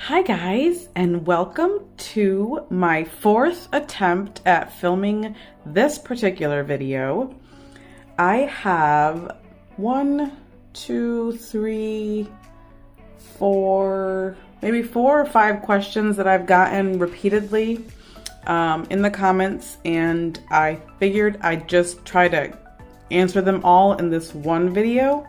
Hi guys, and welcome to my fourth attempt at filming this particular video. I have maybe four or five questions that I've gotten repeatedly in the comments, and I figured I'd just try to answer them all in this one video.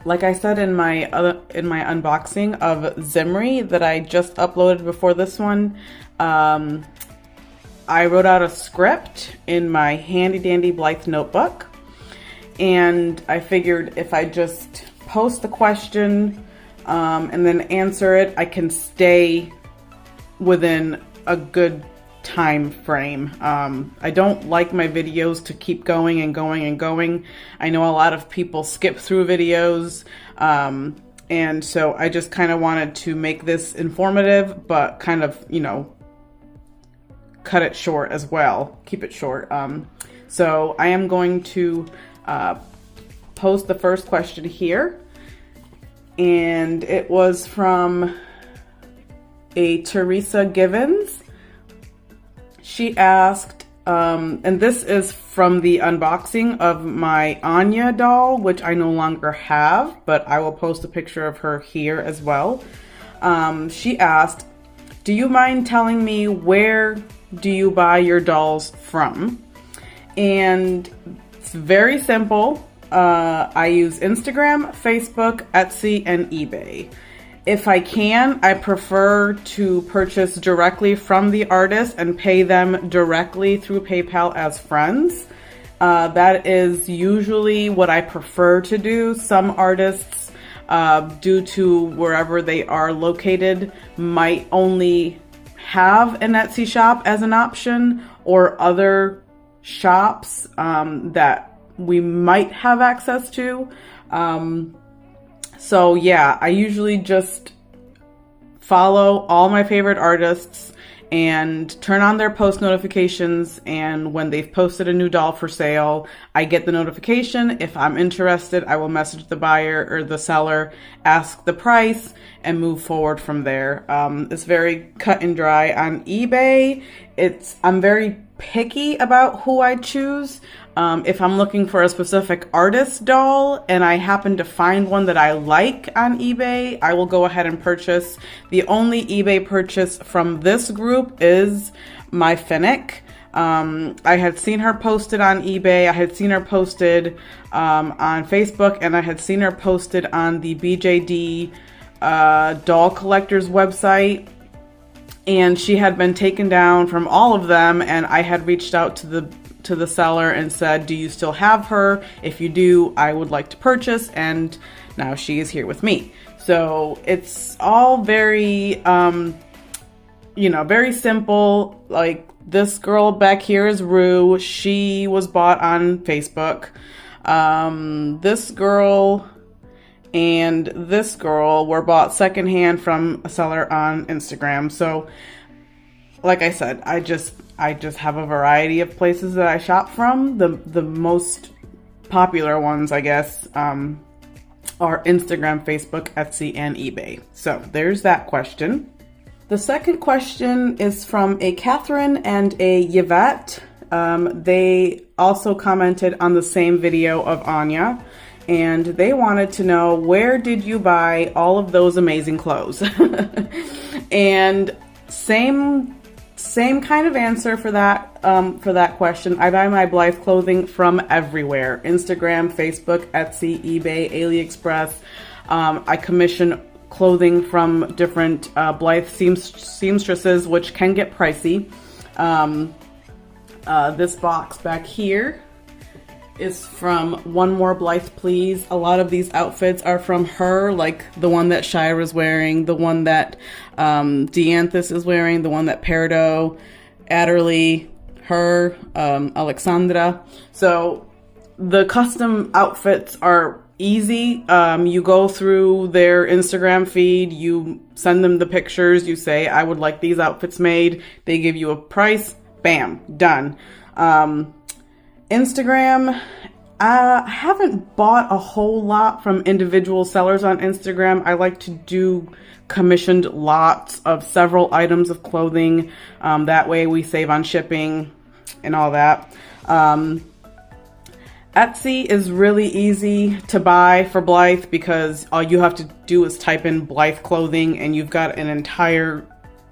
Like I said in my unboxing of Zimri that I just uploaded before this one, I wrote out a script in my handy dandy Blythe notebook, and I figured if I just post the question and then answer it, I can stay within a good time frame. I don't like my videos to keep going and going and going. I know a lot of people skip through videos, and so I just kind of wanted to make this informative, but kind of, you know, cut it short as well, keep it short. So I am going to post the first question here, and it was from a Teresa Givens. She asked, and this is from the unboxing of my Anya doll, which I no longer have, but I will post a picture of her here as well. She asked, do you mind telling me where do you buy your dolls from? And it's very simple. I use Instagram, Facebook, Etsy, and eBay. If I can, I prefer to purchase directly from the artist and pay them directly through PayPal as friends. That is usually what I prefer to do. Some artists, due to wherever they are located, might only have an Etsy shop as an option, or other shops that we might have access to. So yeah, I usually just follow all my favorite artists and turn on their post notifications, and when they've posted a new doll for sale, I get the notification. If I'm interested, I will message the buyer or the seller, ask the price, and move forward from there. It's very cut and dry. On eBay, I'm very picky about who I choose. If I'm looking for a specific artist doll and I happen to find one that I like on eBay, I will go ahead and purchase. The only eBay purchase from this group is my Finnick. I had seen her posted on eBay, I had seen her posted on Facebook, and I had seen her posted on the BJD doll collectors website. And she had been taken down from all of them, and I had reached out to the seller and said, do you still have her? If you do, I would like to purchase, and now she is here with me. So it's all very, very simple. Like, this girl back here is Rue. She was bought on Facebook. This girl and this girl were bought secondhand from a seller on Instagram. So, like I said, I just have a variety of places that I shop from. The most popular ones, I guess, are Instagram, Facebook, Etsy, and eBay. So there's that question. The second question is from a Catherine and a Yvette. They also commented on the same video of Anya, and they wanted to know, where did you buy all of those amazing clothes? And same kind of answer for that question. I buy my Blythe clothing from everywhere: Instagram, Facebook, Etsy, eBay, AliExpress. I commission clothing from different Blythe seamstresses, which can get pricey. This box back here is from One More Blythe Please. A lot of these outfits are from her, like the one that Shira's wearing, the one that Dianthus is wearing, the one that Perdo, Adderley, her, Alexandra. So the custom outfits are easy. You go through their Instagram feed, you send them the pictures, you say, I would like these outfits made. They give you a price, bam, done. Instagram, I haven't bought a whole lot from individual sellers on Instagram. I like to do commissioned lots of several items of clothing. That way we save on shipping and all that. Etsy is really easy to buy for Blythe because all you have to do is type in Blythe clothing and you've got an entire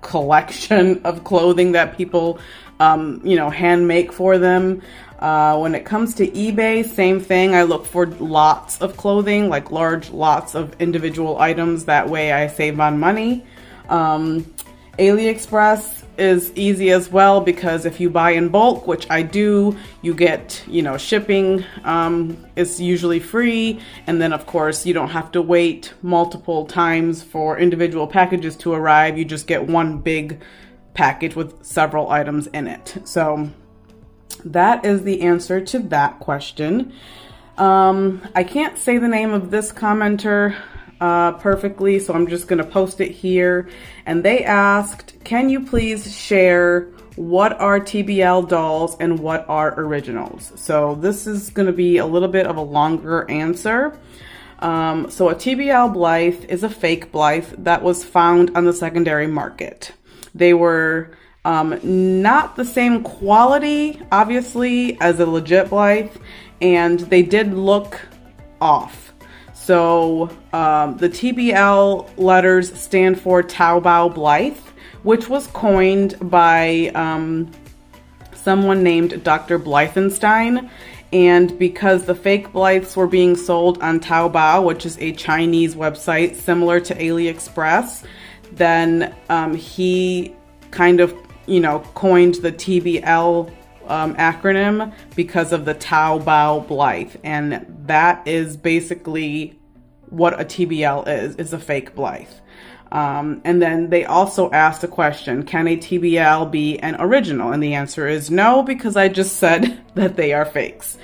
collection of clothing that people, hand make for them. When it comes to eBay, same thing. I look for lots of clothing, like large lots of individual items. That way I save on money. AliExpress is easy as well because if you buy in bulk, which I do, you get, shipping is usually free. And then of course you don't have to wait multiple times for individual packages to arrive. You just get one big package with several items in it. So that is the answer to that question. I can't say the name of this commenter perfectly, so I'm just going to post it here. And they asked, can you please share what are TBL dolls and what are originals? So this is going to be a little bit of a longer answer. So a TBL Blythe is a fake Blythe that was found on the secondary market. They were not the same quality, obviously, as a legit Blythe, and they did look off. So the TBL letters stand for Taobao Blythe, which was coined by someone named Dr. Blythenstein. And because the fake Blythes were being sold on Taobao, which is a Chinese website similar to AliExpress, then he kind of, coined the TBL acronym because of the Taobao Blythe. And that is basically what a TBL is a fake Blythe. And then they also asked a question, can a TBL be an original? And the answer is no, because I just said that they are fakes.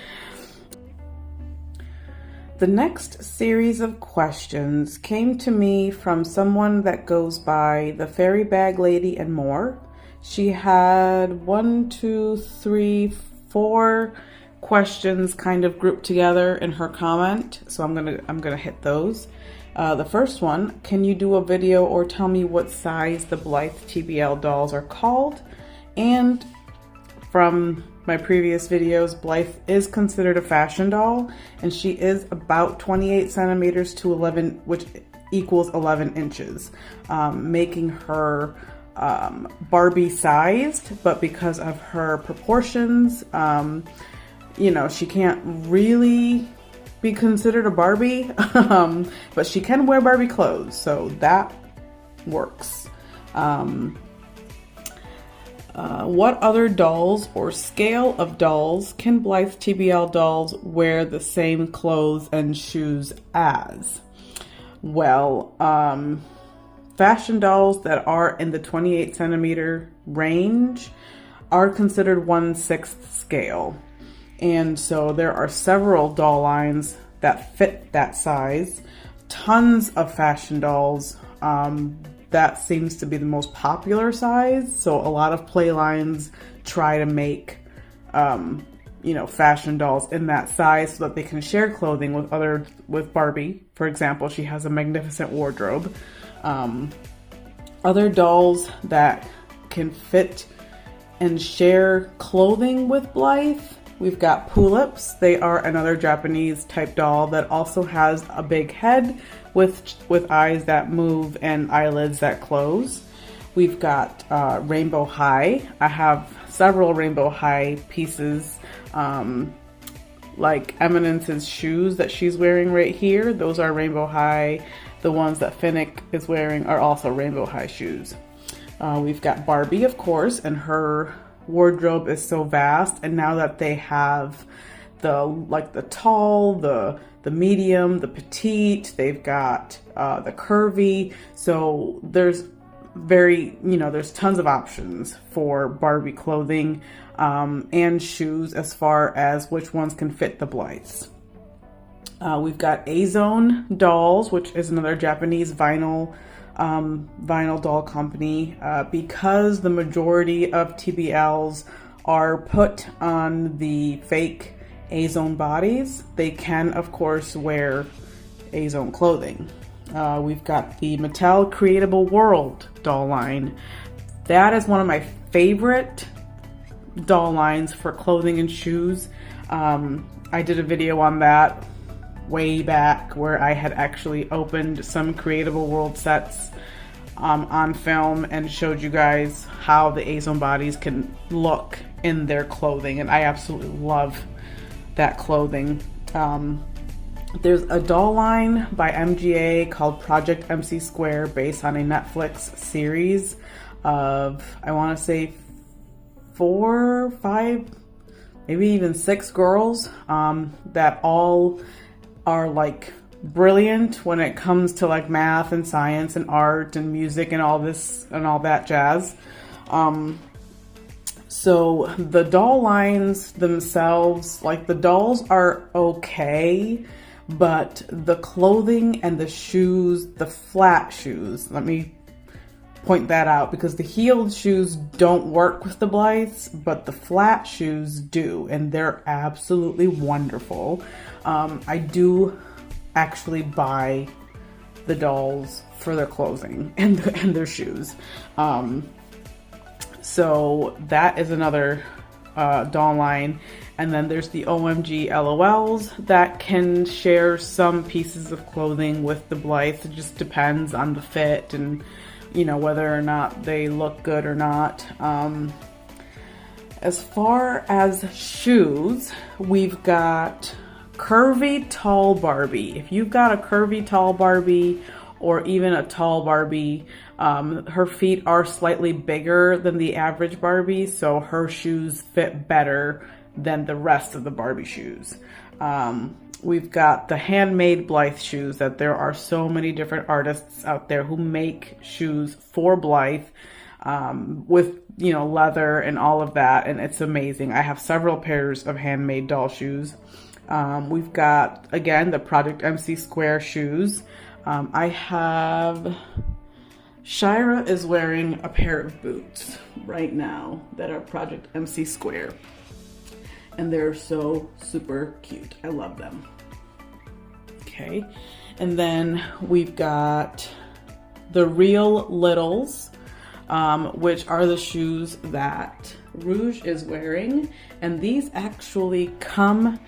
The next series of questions came to me from someone that goes by the Fairy Bag Lady and more. She had 4 questions kind of grouped together in her comment, so I'm gonna hit those. The first one, can you do a video or tell me what size the Blythe TBL dolls are called? And from my previous videos, Blythe is considered a fashion doll, and she is about 28 centimeters to 11, which equals 11 inches, making her Barbie sized, but because of her proportions, she can't really be considered a Barbie, but she can wear Barbie clothes, so that works. What other dolls or scale of dolls can Blythe TBL dolls wear the same clothes and shoes as? Well, fashion dolls that are in the 28 centimeter range are considered 1/6 scale. And so there are several doll lines that fit that size. Tons of fashion dolls. That seems to be the most popular size. So a lot of play lines try to make, fashion dolls in that size so that they can share clothing with Barbie. For example, she has a magnificent wardrobe. Other dolls that can fit and share clothing with Blythe. We've got Pulips. They are another Japanese type doll that also has a big head with eyes that move and eyelids that close. We've got Rainbow High. I have several Rainbow High pieces, like Eminence's shoes that she's wearing right here. Those are Rainbow High. The ones that Finnick is wearing are also Rainbow High shoes. We've got Barbie, of course, and her wardrobe is so vast. And now that they have the tall, the medium, the petite, they've got the curvy. So there's there's tons of options for Barbie clothing and shoes as far as which ones can fit the Blythes. We've got A-Zone Dolls, which is another Japanese vinyl doll company. Because the majority of TBLs are put on the fake A-zone bodies, they can of course wear A-zone clothing. We've got the Mattel Creatable World doll line. That is one of my favorite doll lines for clothing and shoes. I did a video on that way back where I had actually opened some Creatable World sets on film and showed you guys how the A-zone bodies can look in their clothing, and I absolutely love that clothing. There's a doll line by MGA called Project MC Square based on a Netflix series of, I want to say 4, 5, maybe even 6 girls that all are like brilliant when it comes to like math and science and art and music and all this and all that jazz. So the doll lines themselves, like the dolls are okay, but the clothing and the shoes, the flat shoes, let me point that out, because the heeled shoes don't work with the Blythes, but the flat shoes do, and they're absolutely wonderful. I do actually buy the dolls for their clothing and their shoes. So that is another doll line. And then there's the OMG LOLs that can share some pieces of clothing with the Blythe. It just depends on the fit and, you know, whether or not they look good or not. As far as shoes, we've got curvy tall Barbie. If you've got a curvy tall Barbie or even a tall Barbie, her feet are slightly bigger than the average Barbie, so her shoes fit better than the rest of the Barbie shoes. We've got the handmade Blythe shoes, that there are so many different artists out there who make shoes for Blythe with, you know, leather and all of that, and it's amazing. I have several pairs of handmade doll shoes. We've got, again, the Project MC Square shoes. I have, Shira is wearing a pair of boots right now that are Project MC Square. And they're so super cute. I love them. Okay. And then we've got the Real Littles, which are the shoes that Rouge is wearing. And these actually come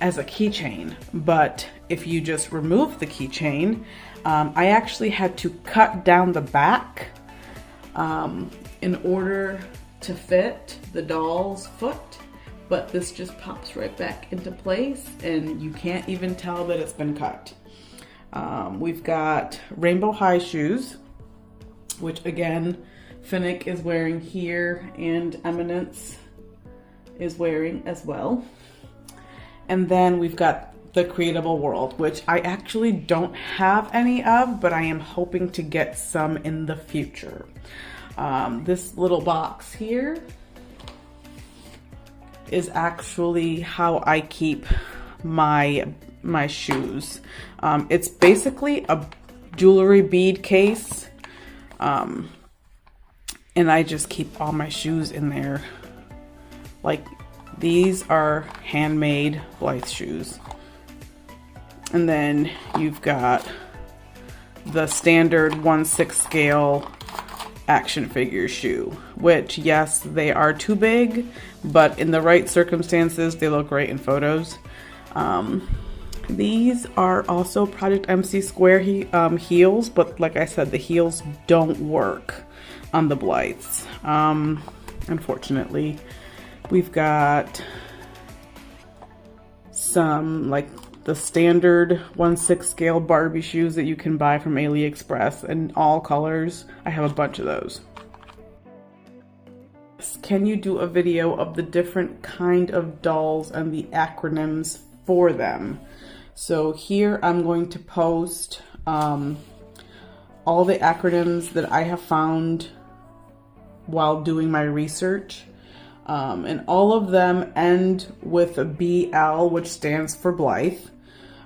as a keychain, but if you just remove the keychain, I actually had to cut down the back in order to fit the doll's foot, but this just pops right back into place and you can't even tell that it's been cut. We've got Rainbow High shoes, which again, Finnick is wearing here and Eminence is wearing as well. And then we've got the Creatable World, which I actually don't have any of, but I am hoping to get some in the future. This little box here is actually how I keep my shoes. It's basically a jewelry bead case, and I just keep all my shoes in there. Like, these are handmade Blythe shoes. And then you've got the standard 1/6 scale action figure shoe, which, yes, they are too big, but in the right circumstances, they look great in photos. These are also Project MC Square heels, but like I said, the heels don't work on the Blythes, unfortunately. We've got some, like, the standard 1/6 scale Barbie shoes that you can buy from AliExpress in all colors. I have a bunch of those. Can you do a video of the different kind of dolls and the acronyms for them? So here I'm going to post all the acronyms that I have found while doing my research. And all of them end with a BL, which stands for Blythe.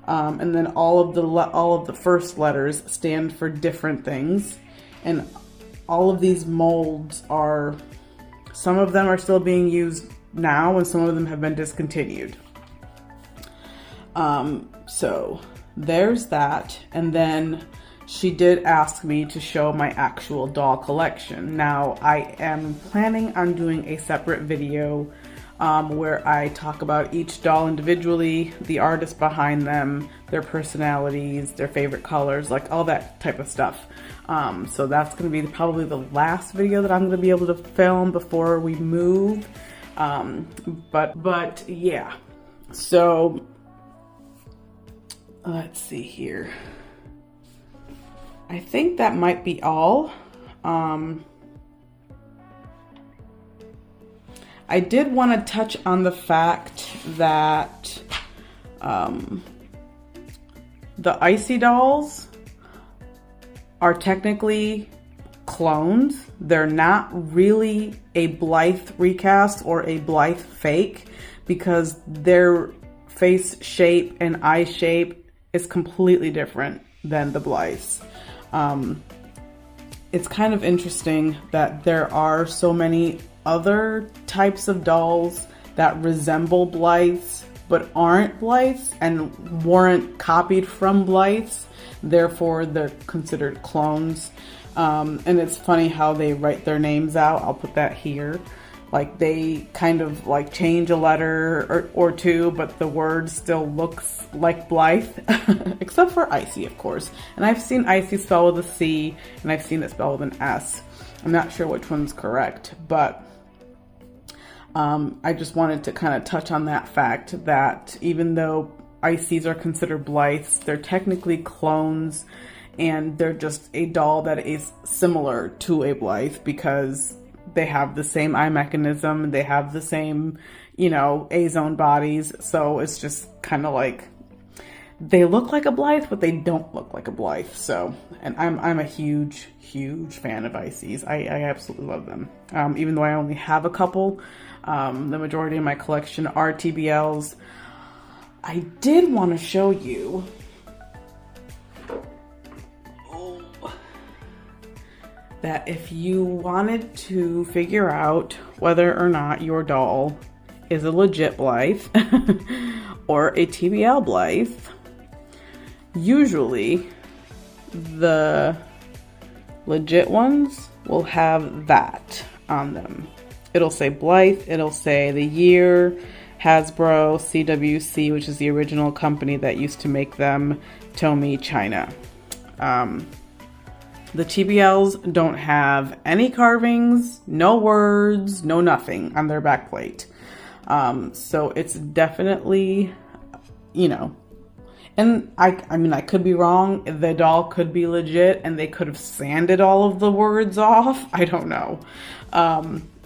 And then all of the first letters stand for different things. And all of these molds are, some of them are still being used now and some of them have been discontinued. So there's that. And then she did ask me to show my actual doll collection. Now, I am planning on doing a separate video where I talk about each doll individually, the artist behind them, their personalities, their favorite colors, like all that type of stuff. So that's going to be probably the last video that I'm going to be able to film before we move. But yeah, so let's see here. I think that might be all. I did want to touch on the fact that the Icy Dolls are technically clones. They're not really a Blythe recast or a Blythe fake because their face shape and eye shape is completely different than the Blythes. It's kind of interesting that there are so many other types of dolls that resemble Blythes but aren't Blythes and weren't copied from Blythes. Therefore, they're considered clones. And it's funny how they write their names out. I'll put that here. Like they kind of like change a letter or two, but the word still looks like Blythe, except for Icy, of course. And I've seen Icy spelled with a C, and I've seen it spelled with an S. I'm not sure which one's correct, but I just wanted to kind of touch on that fact that even though Icy's are considered Blythes, they're technically clones, and they're just a doll that is similar to a Blythe because they have the same eye mechanism, they have the same, you know, A-zone bodies. So it's just kind of like they look like a Blythe, but they don't look like a Blythe. So, and I'm a huge fan of Icy's. I absolutely love them. Even though I only have a couple, the majority of my collection are TBLs. I did want to show you that if you wanted to figure out whether or not your doll is a legit Blythe or a TBL Blythe, usually the legit ones will have that on them. It'll say Blythe, it'll say the year, Hasbro, CWC, which is the original company that used to make them, Tomy, China. The TBLs don't have any carvings, no words, no nothing on their back plate. So it's definitely, you know, and I mean, I could be wrong. The doll could be legit and they could have sanded all of the words off. I don't know.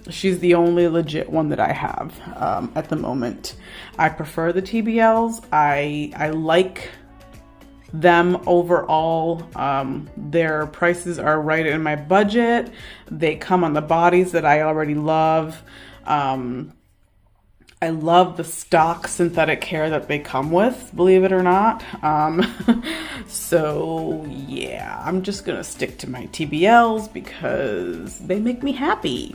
She's the only legit one that I have at the moment. I prefer the TBLs. I like them overall. Their prices are right in my budget. They come on the bodies that I already love. I love the stock synthetic hair that they come with, believe it or not. So yeah, I'm just gonna stick to my TBLs because they make me happy.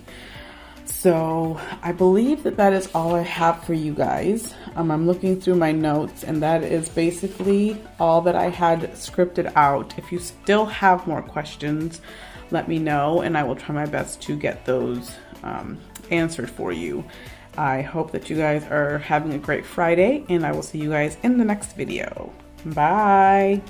So I believe that is all I have for you guys. I'm looking through my notes and that is basically all that I had scripted out. If you still have more questions, let me know and I will try my best to get those answered for you. I hope that you guys are having a great Friday and I will see you guys in the next video. Bye.